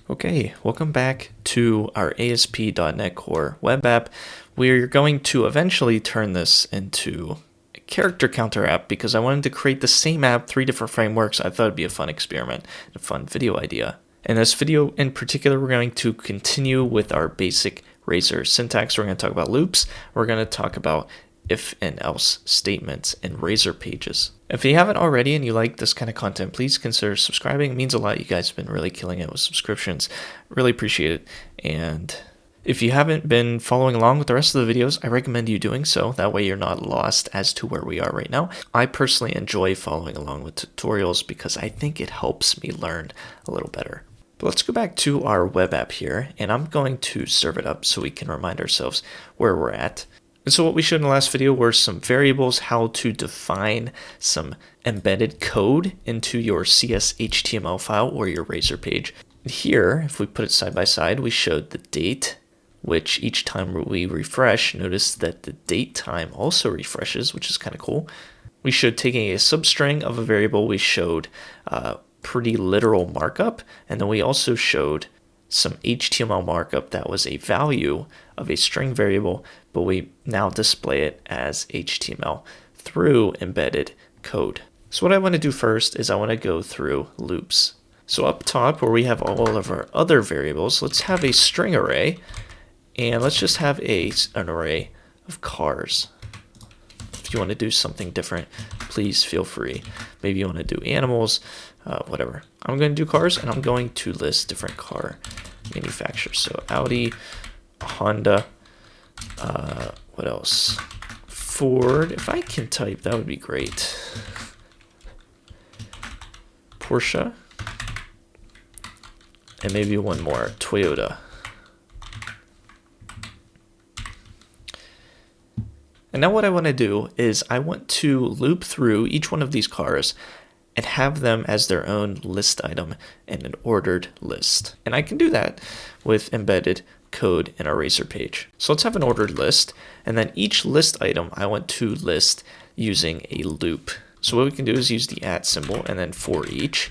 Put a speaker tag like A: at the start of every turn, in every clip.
A: Okay, welcome back to our ASP.NET Core web app. We're going to eventually turn this into a character counter app because I wanted to create the same app, 3 different frameworks. I thought it'd be a fun experiment, a fun video idea. In this video in particular, we're going to continue with our basic Razor syntax. We're going to talk about loops. We're going to talk about if and else statements in Razor pages. If you haven't already and you like this kind of content, please consider subscribing. It means a lot. You guys have been really killing it with subscriptions. Really appreciate it. And if you haven't been following along with the rest of the videos, I recommend you doing so. That way you're not lost as to where we are right now. I personally enjoy following along with tutorials because I think it helps me learn a little better. But let's go back to our web app here, and I'm going to serve it up so we can remind ourselves where we're at. And so what we showed in the last video were some variables, how to define some embedded code into your CS.html file or your Razor page. Here, if we put it side by side, we showed the date, which each time we refresh, notice that the date time also refreshes, which is kind of cool. We showed taking a substring of a variable. We showed pretty literal markup, and then we also showed some HTML markup that was a value of a string variable, but we now display it as HTML through embedded code. So what I want to do first is I want to go through loops. So up top where we have all of our other variables, let's have a string array, and let's just have an array of cars. If you want to do something different, please feel free. Maybe you want to do animals, whatever. I'm going to do cars, and I'm going to list different car manufacturers. So Audi, Honda, what else? Ford. If I can type, that would be great. Porsche. And maybe one more, Toyota. And now what I want to do is I want to loop through each one of these cars and have them as their own list item in an ordered list. And I can do that with embedded code in our Razor page. So let's have an ordered list, and then each list item I want to list using a loop. So what we can do is use the @ symbol and then foreach.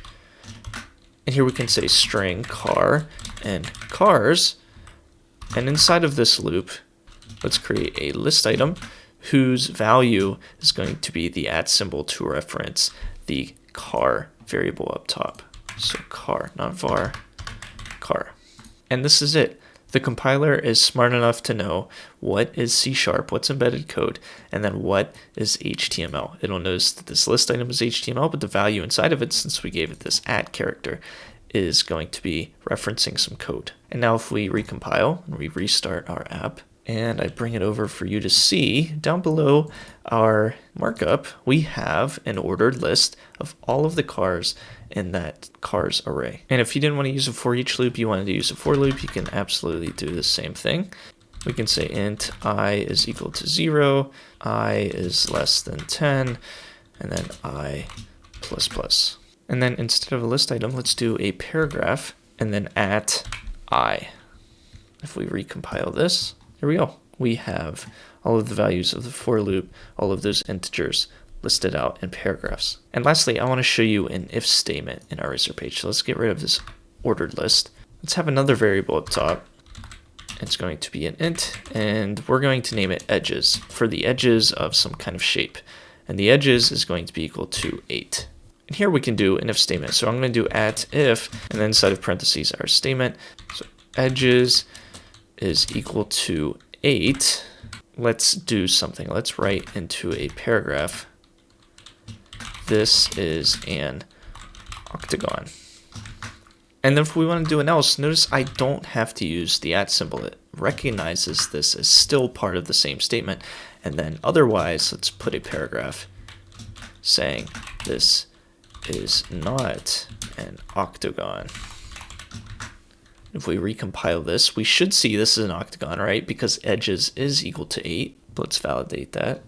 A: And here we can say string car and cars. And inside of this loop, let's create a list item whose value is going to be the @ symbol to reference the car variable up top. So car, not var, car. And this is it. The compiler is smart enough to know what is C#, what's embedded code, and then what is HTML. It'll notice that this list item is HTML, but the value inside of it, since we gave it this @ character, is going to be referencing some code. And now if we recompile and we restart our app, and I bring it over for you to see, down below our markup, we have an ordered list of all of the cars in that cars array. And if you didn't want to use a for each loop, you wanted to use a for loop, you can absolutely do the same thing. We can say int I is equal to 0, I is less than 10, and then I plus plus. And then instead of a list item, let's do a paragraph and then @I. If we recompile this, there we go. We have all of the values of the for loop, all of those integers listed out in paragraphs. And lastly, I want to show you an if statement in our Razor page. So let's get rid of this ordered list. Let's have another variable up top. It's going to be an int, and we're going to name it edges for the edges of some kind of shape. And the edges is going to be equal to 8. And here we can do an if statement. So I'm going to do @if, and then inside of parentheses our statement. So edges is equal to 8. Let's do something. Let's write into a paragraph. This is an octagon. And then if we want to do an else, notice I don't have to use the @ symbol. It recognizes this as still part of the same statement. And then otherwise, let's put a paragraph saying this is not an octagon. If we recompile this, we should see this is an octagon, right? Because edges is equal to 8. Let's validate that.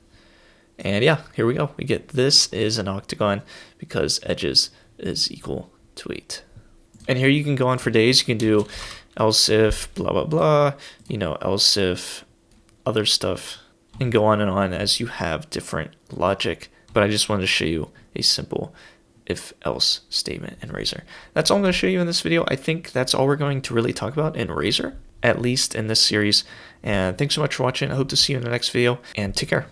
A: And yeah, here we go. We get this is an octagon because edges is equal to 8. And here you can go on for days. You can do else if blah, blah, blah, else if other stuff, and go on and on as you have different logic. But I just wanted to show you a simple if-else statement in Razor. That's all I'm going to show you in this video. I think that's all we're going to really talk about in Razor, at least in this series. And thanks so much for watching. I hope to see you in the next video, and take care.